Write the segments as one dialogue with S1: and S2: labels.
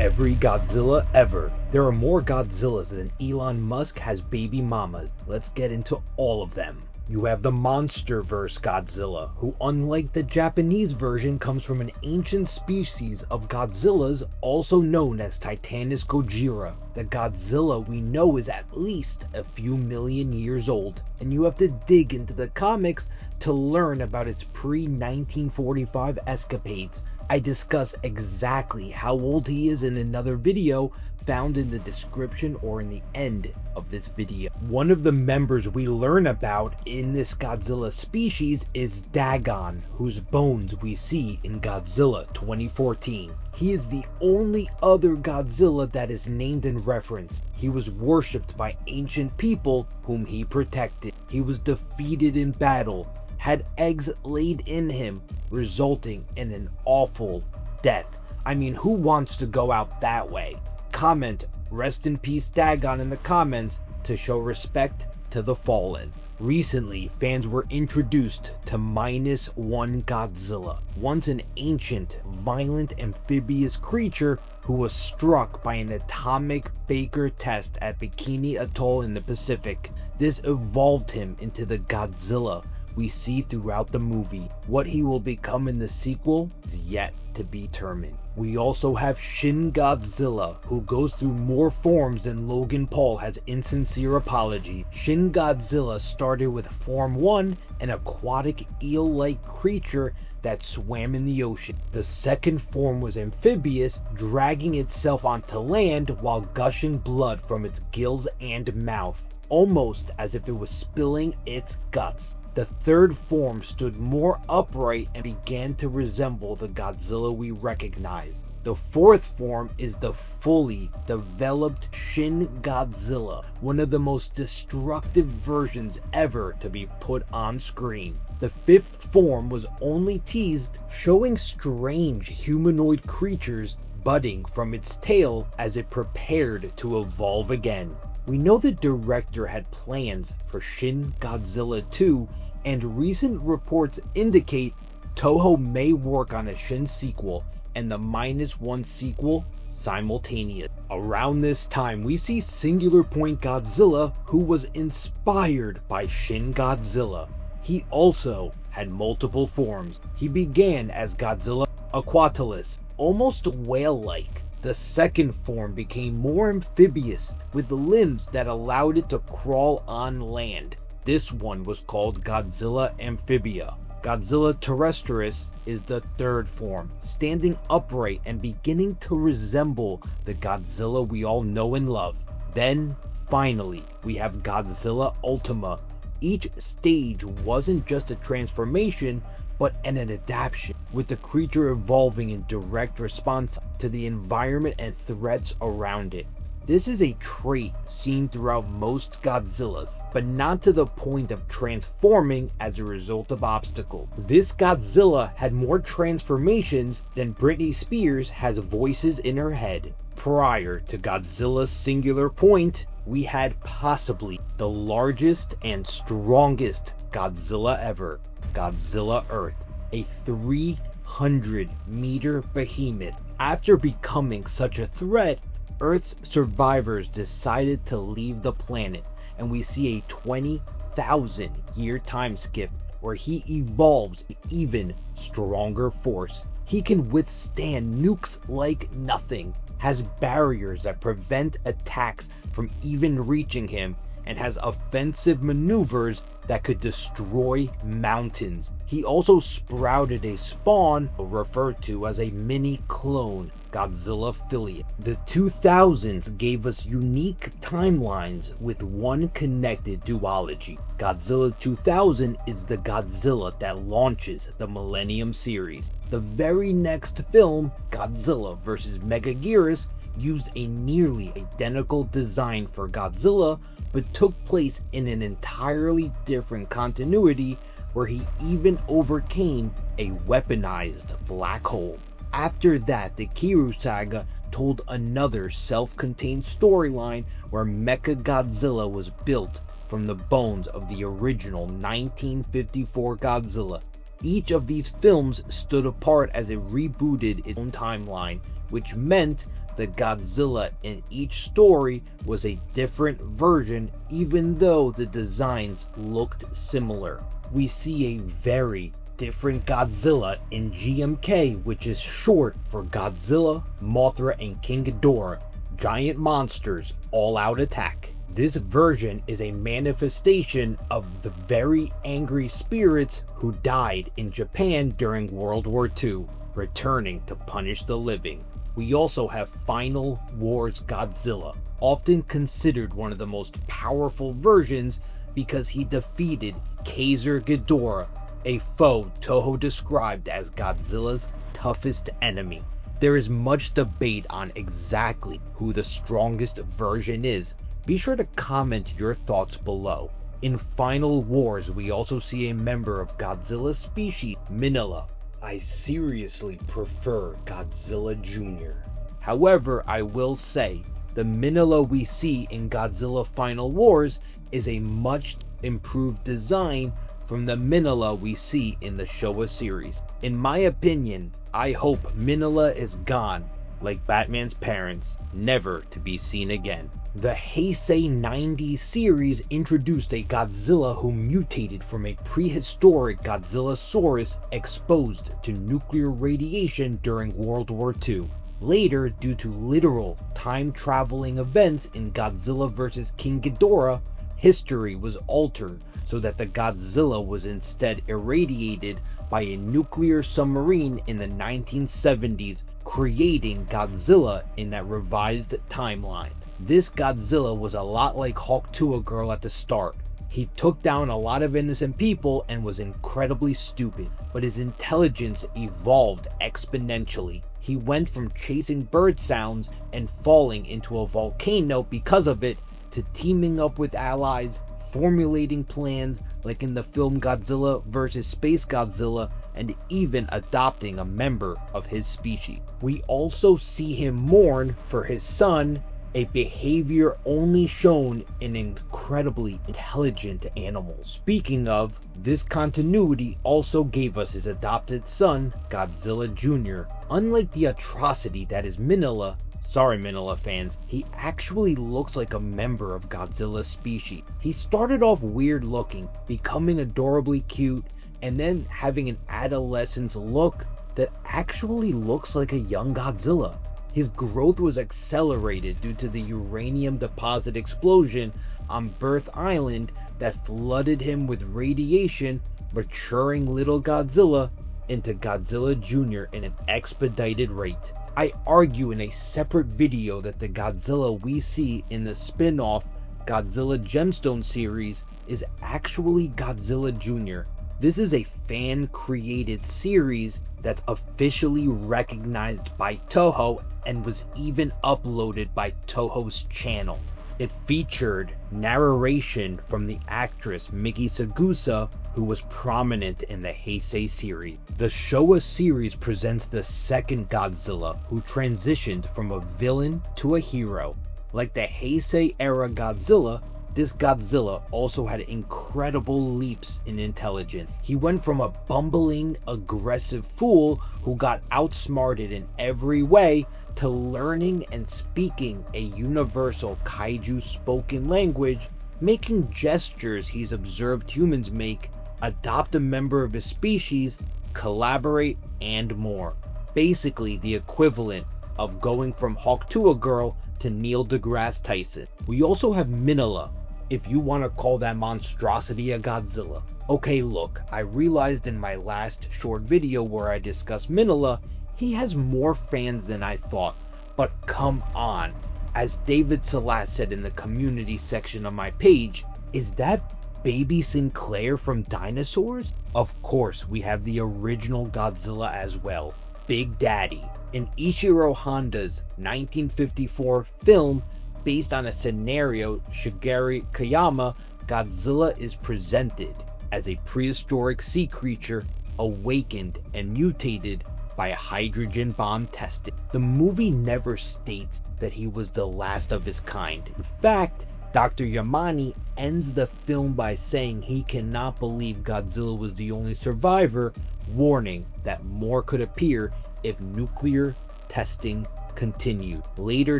S1: every Godzilla ever. There are more Godzillas than Elon Musk has baby mamas. Let's get into all of them. You have the Monsterverse Godzilla, who unlike the Japanese version comes from an ancient species of Godzillas also known as Titanus Gojira. The Godzilla we know is at least a few million years old, and you have to dig into the comics to learn about its pre-1945 escapades. I discuss exactly how old he is in another video found in the description or in the end of this video. One of the members we learn about in this Godzilla species is Dagon, whose bones we see in Godzilla 2014. He is the only other Godzilla that is named in reference. He was worshipped by ancient people whom he protected. He was defeated in battle, had eggs laid in him, resulting in an awful death. I mean, who wants to go out that way? Comment "Rest in peace Dagon" in the comments to show respect to the fallen. Recently, fans were introduced to -1 Godzilla, once an ancient, violent amphibious creature who was struck by an atomic Baker test at Bikini Atoll in the Pacific. This evolved him into the Godzilla we see throughout the movie. What he will become in the sequel is yet to be determined. We also have Shin Godzilla, who goes through more forms than Logan Paul has insincere apology. Shin Godzilla started with Form 1, an aquatic eel-like creature that swam in the ocean. The second form was amphibious, dragging itself onto land while gushing blood from its gills and mouth, almost as if it was spilling its guts. The third form stood more upright and began to resemble the Godzilla we recognize. The fourth form is the fully developed Shin Godzilla, one of the most destructive versions ever to be put on screen. The fifth form was only teased, showing strange humanoid creatures budding from its tail as it prepared to evolve again. We know the director had plans for Shin Godzilla 2, and recent reports indicate Toho may work on a Shin sequel and the -1 sequel simultaneous. Around this time, we see Singular Point Godzilla, who was inspired by Shin Godzilla. He also had multiple forms. He began as Godzilla Aquatilis, almost whale-like. The second form became more amphibious, with limbs that allowed it to crawl on land. This one was called Godzilla Amphibia. Godzilla Terrestris is the third form, standing upright and beginning to resemble the Godzilla we all know and love. Then, finally, we have Godzilla Ultima. Each stage wasn't just a transformation, but an adaptation, with the creature evolving in direct response to the environment and threats around it. This is a trait seen throughout most Godzillas, but not to the point of transforming as a result of obstacles. This Godzilla had more transformations than Britney Spears has voices in her head. Prior to Godzilla's Singular Point, we had possibly the largest and strongest Godzilla ever, Godzilla Earth, a 300-meter behemoth. After becoming such a threat, Earth's survivors decided to leave the planet, and we see a 20,000 year time skip where he evolves an even stronger force. He can withstand nukes like nothing, has barriers that prevent attacks from even reaching him, and has offensive maneuvers that could destroy mountains. He also sprouted a spawn referred to as a mini clone, Godzilla Affiliate. The 2000s gave us unique timelines with one connected duology. Godzilla 2000 is the Godzilla that launches the Millennium series. The very next film, Godzilla vs. Megaguirus, used a nearly identical design for Godzilla, but took place in an entirely different continuity where he even overcame a weaponized black hole. After that, the Kiryu saga told another self-contained storyline where Mechagodzilla was built from the bones of the original 1954 Godzilla. Each of these films stood apart as it rebooted its own timeline, which meant the Godzilla in each story was a different version even though the designs looked similar. We see a very different Godzilla in GMK, which is short for Godzilla, Mothra, and King Ghidorah, giant monsters, all-out attack. This version is a manifestation of the very angry spirits who died in Japan during World War II, returning to punish the living. We also have Final Wars Godzilla, often considered one of the most powerful versions because he defeated Kaiser Ghidorah, a foe Toho described as Godzilla's toughest enemy. There is much debate on exactly who the strongest version is. Be sure to comment your thoughts below. In Final Wars, we also see a member of Godzilla's species, Minilla. I seriously prefer Godzilla Jr. However, I will say, the Minilla we see in Godzilla Final Wars is a much improved design from the Minilla we see in the Showa series. In my opinion, I hope Minilla is gone, like Batman's parents, never to be seen again. The Heisei 90 series introduced a Godzilla who mutated from a prehistoric Godzillasaurus exposed to nuclear radiation during World War II. Later, due to literal time-traveling events in Godzilla vs. King Ghidorah, history was altered so that the Godzilla was instead irradiated by a nuclear submarine in the 1970s, creating Godzilla in that revised timeline. This Godzilla was a lot like Hawk-Tuah Girl at the start. He took down a lot of innocent people and was incredibly stupid, but his intelligence evolved exponentially. He went from chasing bird sounds and falling into a volcano because of it, to teaming up with allies, formulating plans like in the film Godzilla vs. Space Godzilla, and even adopting a member of his species. We also see him mourn for his son, a behavior only shown in incredibly intelligent animals. Speaking of, this continuity also gave us his adopted son, Godzilla Jr. Unlike the atrocity that is Minilla, sorry Minilla fans, he actually looks like a member of Godzilla's species. He started off weird looking, becoming adorably cute, and then having an adolescent's look that actually looks like a young Godzilla. His growth was accelerated due to the uranium deposit explosion on Birth Island that flooded him with radiation, maturing little Godzilla into Godzilla Jr. in an expedited rate. I argue in a separate video that the Godzilla we see in the spin-off Godzilla Gemstone series is actually Godzilla Jr. This is a fan-created series that's officially recognized by Toho and was even uploaded by Toho's channel. It featured narration from the actress Miki Sagusa, who was prominent in the Heisei series. The Showa series presents the second Godzilla who transitioned from a villain to a hero. Like the Heisei era Godzilla, this Godzilla also had incredible leaps in intelligence. He went from a bumbling, aggressive fool who got outsmarted in every way to learning and speaking a universal kaiju spoken language, making gestures he's observed humans make, adopt a member of his species, collaborate, and more. Basically the equivalent of going from Hawk-Tuah Girl to Neil deGrasse Tyson. We also have Minilla, if you want to call that monstrosity a Godzilla. Okay, look, I realized in my last short video where I discussed Minilla, he has more fans than I thought, but come on. As David Salas said in the community section of my page, is that Baby Sinclair from Dinosaurs? Of course, we have the original Godzilla as well, Big Daddy. In Ichiro Honda's 1954 film, based on a scenario Shigeru Kayama, Godzilla is presented as a prehistoric sea creature awakened and mutated by a hydrogen bomb testing. The movie never states that he was the last of his kind. In fact, Dr. Yamane ends the film by saying he cannot believe Godzilla was the only survivor, warning that more could appear if nuclear testing continued. Later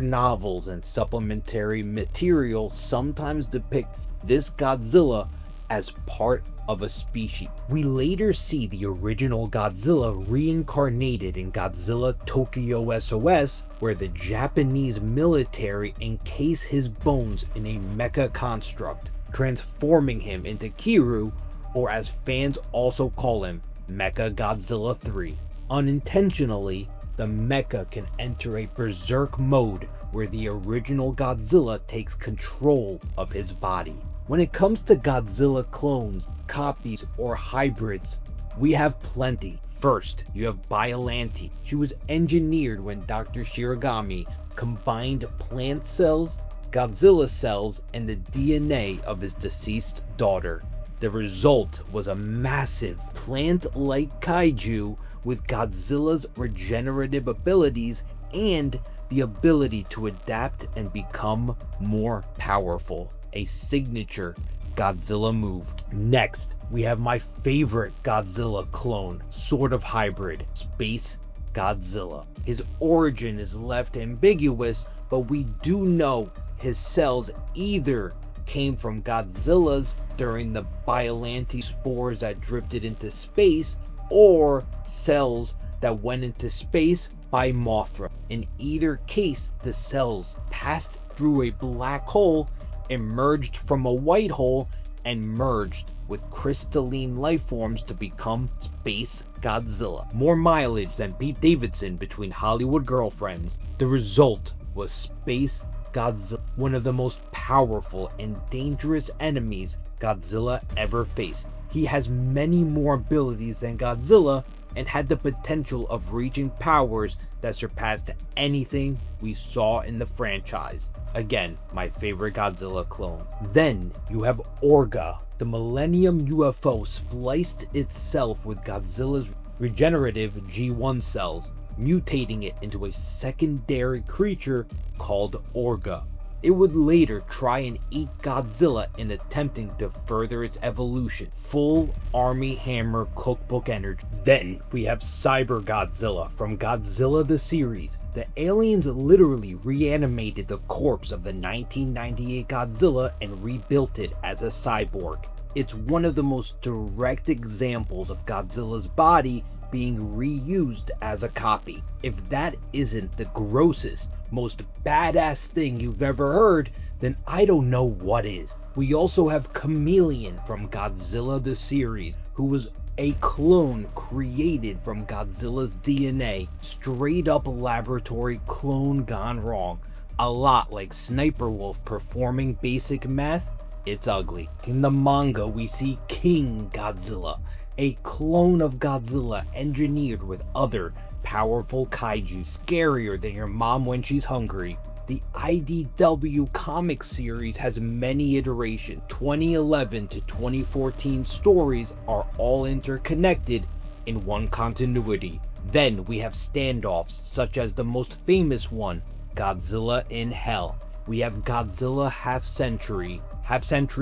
S1: novels and supplementary material sometimes depicts this Godzilla as part of a species. We later see the original Godzilla reincarnated in Godzilla Tokyo SOS, where the Japanese military encase his bones in a mecha construct, transforming him into Kiryu, or as fans also call him, Mecha Godzilla 3. Unintentionally, the mecha can enter a berserk mode where the original Godzilla takes control of his body. When it comes to Godzilla clones, copies, or hybrids, we have plenty. First, you have Biollante. She was engineered when Dr. Shiragami combined plant cells, Godzilla cells, and the DNA of his deceased daughter. The result was a massive plant-like kaiju with Godzilla's regenerative abilities and the ability to adapt and become more powerful. A signature Godzilla move. Next, we have my favorite Godzilla clone, sort of hybrid, Space Godzilla. His origin is left ambiguous, but we do know his cells either came from Godzilla's during the Biollante spores that drifted into space, or cells that went into space by Mothra. In either case, the cells passed through a black hole, emerged from a white hole, and merged with crystalline life forms to become Space Godzilla. More mileage than Pete Davidson between Hollywood girlfriends. The result was Space Godzilla, one of the most powerful and dangerous enemies Godzilla ever faced. He has many more abilities than Godzilla and had the potential of reaching powers that surpassed anything we saw in the franchise. Again, my favorite Godzilla clone. Then you have Orga. The Millennium UFO spliced itself with Godzilla's regenerative G1 cells, mutating it into a secondary creature called Orga. It would later try and eat Godzilla in attempting to further its evolution. Full Army Hammer cookbook energy. Then we have Cyber Godzilla from Godzilla the series. The aliens literally reanimated the corpse of the 1998 Godzilla and rebuilt it as a cyborg. It's one of the most direct examples of Godzilla's body being reused as a copy. If that isn't the grossest, most badass thing you've ever heard, then I don't know what is. We also have Chameleon from Godzilla the series, who was a clone created from Godzilla's DNA. Straight up laboratory clone gone wrong. A lot like Sniper Wolf performing basic math. It's ugly. In the manga, we see King Godzilla, a clone of Godzilla engineered with other powerful kaiju, scarier than your mom when she's hungry. The IDW comic series has many iterations. 2011 to 2014 stories are all interconnected in one continuity. Then we have standoffs such as the most famous one, Godzilla in Hell. We have Godzilla Half Century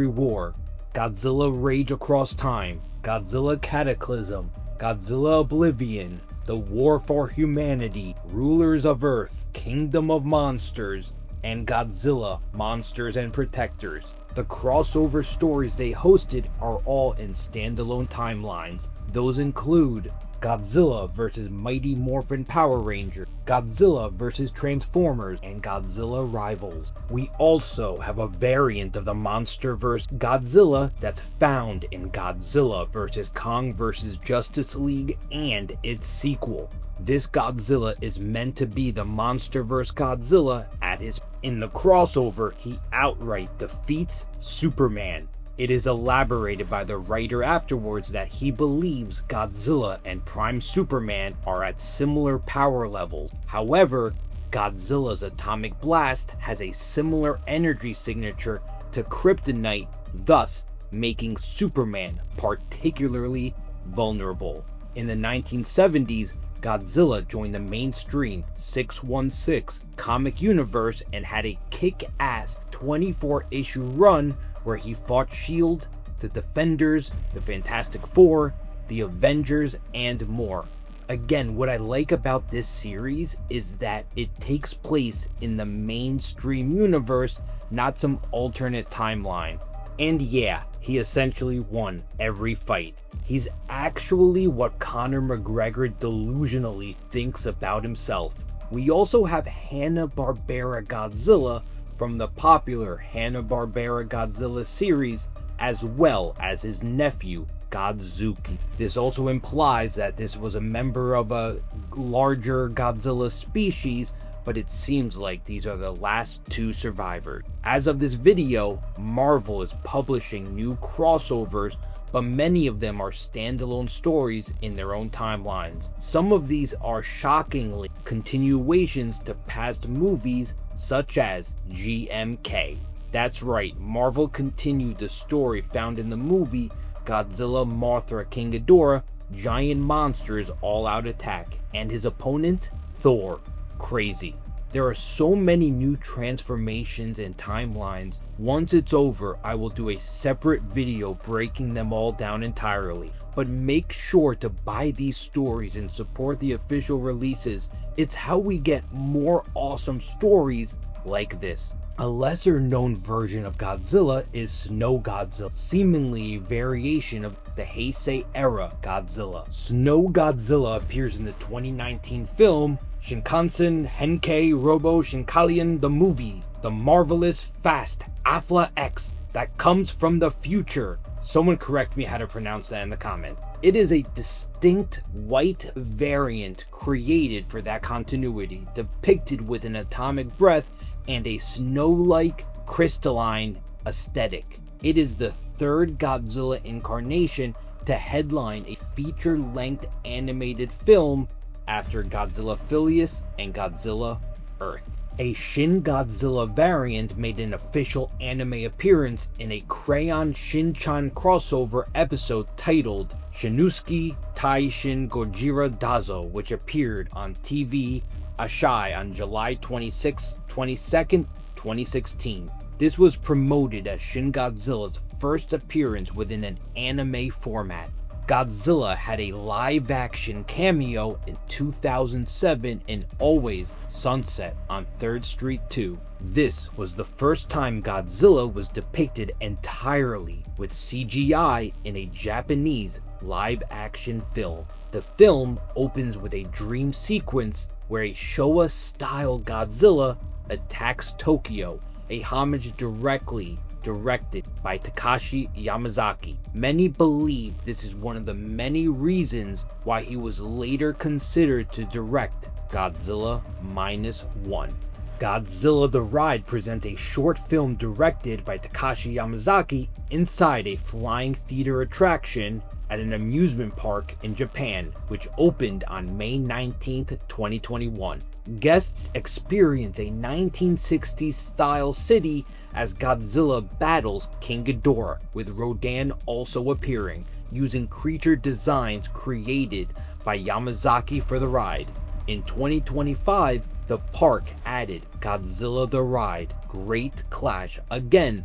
S1: War, Godzilla Rage Across Time, Godzilla Cataclysm, Godzilla Oblivion, The War for Humanity, Rulers of Earth, Kingdom of Monsters, and Godzilla Monsters and Protectors. The crossover stories they hosted are all in standalone timelines. Those include Godzilla vs. Mighty Morphin Power Ranger, Godzilla vs. Transformers, and Godzilla Rivals. We also have a variant of the Monsterverse Godzilla that's found in Godzilla vs. Kong vs. Justice League and its sequel. This Godzilla is meant to be the Monsterverse Godzilla at his. In the crossover, he outright defeats Superman. It is elaborated by the writer afterwards that he believes Godzilla and Prime Superman are at similar power levels. However, Godzilla's atomic blast has a similar energy signature to kryptonite, thus making Superman particularly vulnerable. In the 1970s, Godzilla joined the mainstream 616 comic universe and had a kick-ass 24-issue run where he fought S.H.I.E.L.D., the Defenders, the Fantastic Four, the Avengers, and more. Again, what I like about this series is that it takes place in the mainstream universe, not some alternate timeline. And yeah, he essentially won every fight. He's actually what Conor McGregor delusionally thinks about himself. We also have Hanna-Barbera Godzilla from the popular Hanna-Barbera Godzilla series, as well as his nephew, Godzuki. This also implies that this was a member of a larger Godzilla species, but it seems like these are the last two survivors. As of this video, Marvel is publishing new crossovers, but many of them are standalone stories in their own timelines. Some of these are shockingly continuations to past movies, such as GMK. That's right, Marvel continued the story found in the movie Godzilla Mothra King Ghidorah, Giant Monsters All-Out Attack, and his opponent, Thor. Crazy. There are so many new transformations and timelines. Once it's over, I will do a separate video breaking them all down entirely. But make sure to buy these stories and support the official releases. It's how we get more awesome stories like this. A lesser known version of Godzilla is Snow Godzilla, seemingly a variation of the Heisei era Godzilla. Snow Godzilla appears in the 2019 film Shinkansen Henkei Robo Shinkalien the movie, the marvelous fast Afla X that comes from the future. Someone correct me how to pronounce that in the comments. It is a distinct white variant created for that continuity, depicted with an atomic breath and a snow-like crystalline aesthetic. It is the third Godzilla incarnation to headline a feature-length animated film after Godzilla Filius and Godzilla Earth. A Shin Godzilla variant made an official anime appearance in a Crayon Shin-chan crossover episode titled Shinusuke Taishin Gojira Dazo, which appeared on TV Asahi on July 22nd, 2016. This was promoted as Shin Godzilla's first appearance within an anime format. Godzilla had a live-action cameo in 2007 in Always Sunset on 3rd Street 2. This was the first time Godzilla was depicted entirely with CGI in a Japanese live-action film. The film opens with a dream sequence where a Showa-style Godzilla attacks Tokyo, a homage directly directed by Takashi Yamazaki. Many believe this is one of the many reasons why he was later considered to direct Godzilla -1. Godzilla the Ride presents a short film directed by Takashi Yamazaki inside a flying theater attraction at an amusement park in Japan, which opened on May 19th, 2021. Guests experience a 1960s style city as Godzilla battles King Ghidorah, with Rodan also appearing, using creature designs created by Yamazaki for the ride. In 2025, the park added Godzilla the Ride Great Clash, again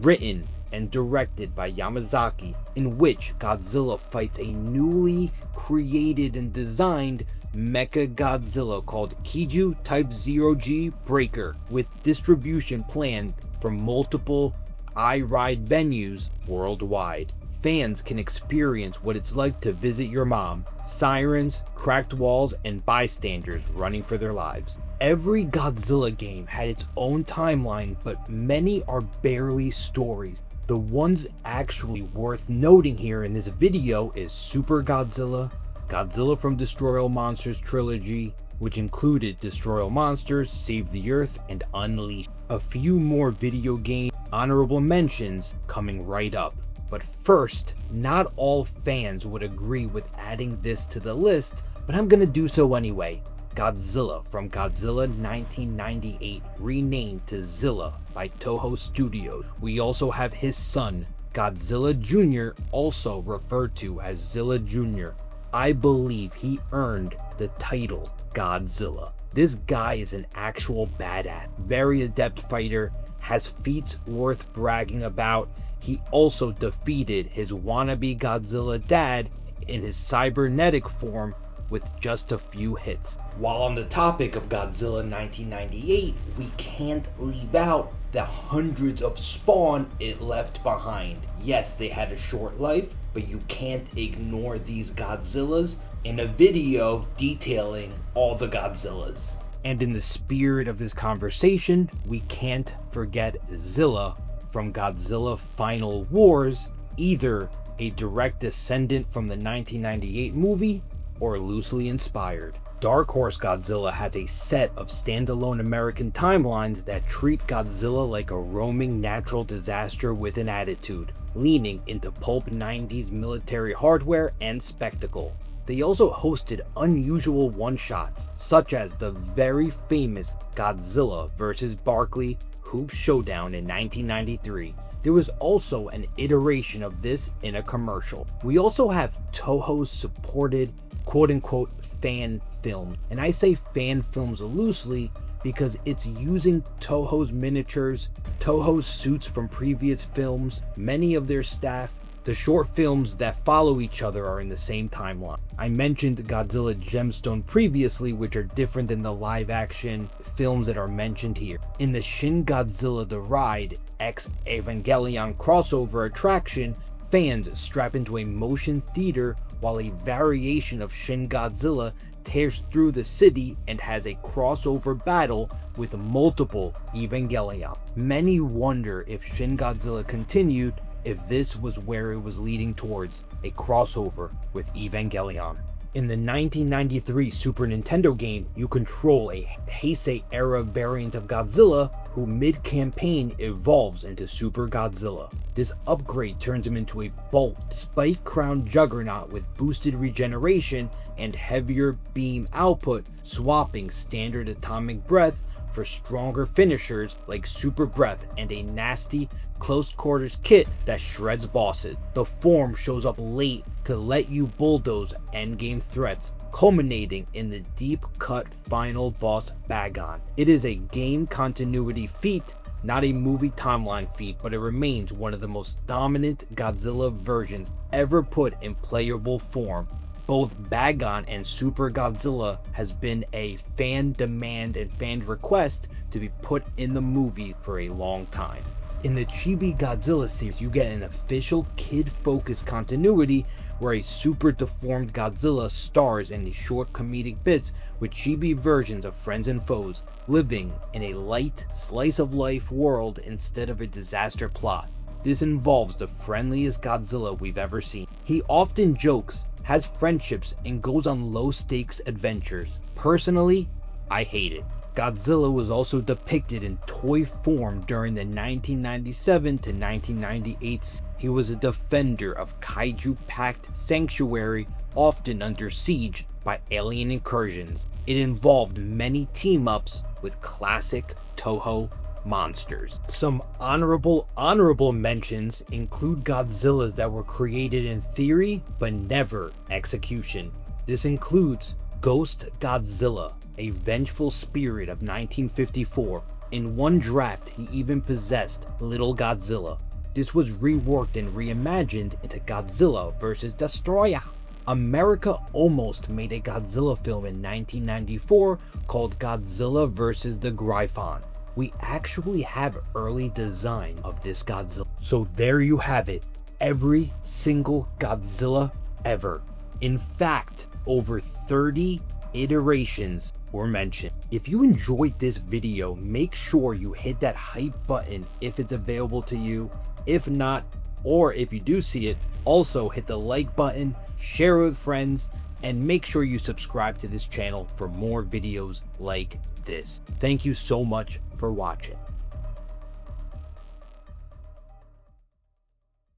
S1: written and directed by Yamazaki, in which Godzilla fights a newly created and designed Mecha Godzilla called Kiju Type 0G Breaker, with distribution planned for multiple iRide venues worldwide. Fans can experience what it's like to visit your mom, sirens, cracked walls, and bystanders running for their lives. Every Godzilla game had its own timeline, but many are barely stories. The ones actually worth noting here in this video is Super Godzilla, Godzilla from Destroy All Monsters trilogy, which included Destroy All Monsters, Save the Earth, and Unleashed. A few more video game honorable mentions coming right up. But first, not all fans would agree with adding this to the list, but I'm gonna do so anyway. Godzilla from Godzilla 1998, renamed to Zilla by Toho Studios. We also have his son, Godzilla Jr., also referred to as Zilla Jr. I believe he earned the title Godzilla. This guy is an actual badass, very adept fighter, has feats worth bragging about. He also defeated his wannabe Godzilla dad in his cybernetic form with just a few hits. While on the topic of Godzilla 1998, we can't leave out the hundreds of spawn it left behind. Yes, they had a short life, but you can't ignore these Godzillas in a video detailing all the Godzillas. And in the spirit of this conversation, we can't forget Zilla from Godzilla Final Wars, either a direct descendant from the 1998 movie or loosely inspired. Dark Horse Godzilla has a set of standalone American timelines that treat Godzilla like a roaming natural disaster with an attitude, leaning into pulp 90s military hardware and spectacle. They also hosted unusual one-shots, such as the very famous Godzilla vs. Barkley Hoop Showdown in 1993. There was also an iteration of this in a commercial. We also have Toho's supported quote-unquote fan film, and I say fan films loosely because it's using Toho's miniatures, Toho's suits from previous films, many of their staff. The short films that follow each other are in the same timeline. I mentioned Godzilla Gemstone previously, which are different than the live action films that are mentioned here. In the Shin Godzilla The Ride X Evangelion crossover attraction, fans strap into a motion theater while a variation of Shin Godzilla tears through the city and has a crossover battle with multiple Evangelion. Many wonder if Shin Godzilla continued, if this was where it was leading towards, a crossover with Evangelion. In the 1993 Super Nintendo game, you control a Heisei era variant of Godzilla who mid-campaign evolves into Super Godzilla. This upgrade turns him into a bulk, spike-crowned juggernaut with boosted regeneration and heavier beam output, swapping standard atomic breath for stronger finishers like Super Breath and a nasty close quarters kit that shreds bosses. The form shows up late to let you bulldoze endgame threats, culminating in the deep cut final boss Bagon. It is a game continuity feat, not a movie timeline feat, but it remains one of the most dominant Godzilla versions ever put in playable form. Both Bagon and Super Godzilla has been a fan demand and fan request to be put in the movie for a long time. In the Chibi Godzilla series, you get an official kid-focused continuity where a super deformed Godzilla stars in the short comedic bits with chibi versions of friends and foes, living in a light, slice-of-life world instead of a disaster plot. This involves the friendliest Godzilla we've ever seen. He often jokes, has friendships, and goes on low-stakes adventures. Personally, I hate it. Godzilla was also depicted in toy form during the 1997 to 1998. He was a defender of kaiju-packed sanctuary, often under siege by alien incursions. It involved many team-ups with classic Toho monsters. Some honorable mentions include Godzillas that were created in theory but never execution. This includes Ghost Godzilla, a vengeful spirit of 1954. In one draft, he even possessed Little Godzilla. This was reworked and reimagined into Godzilla vs. Destroyer. America almost made a Godzilla film in 1994 called Godzilla vs. the Gryphon. We actually have early design of this Godzilla. So there you have it, every single Godzilla ever. In fact, over 30 iterations were mentioned. If you enjoyed this video, make sure you hit that hype button if it's available to you. If not, or if you do see it, also hit the like button, share with friends, and make sure you subscribe to this channel for more videos like this. Thank you so much for watching.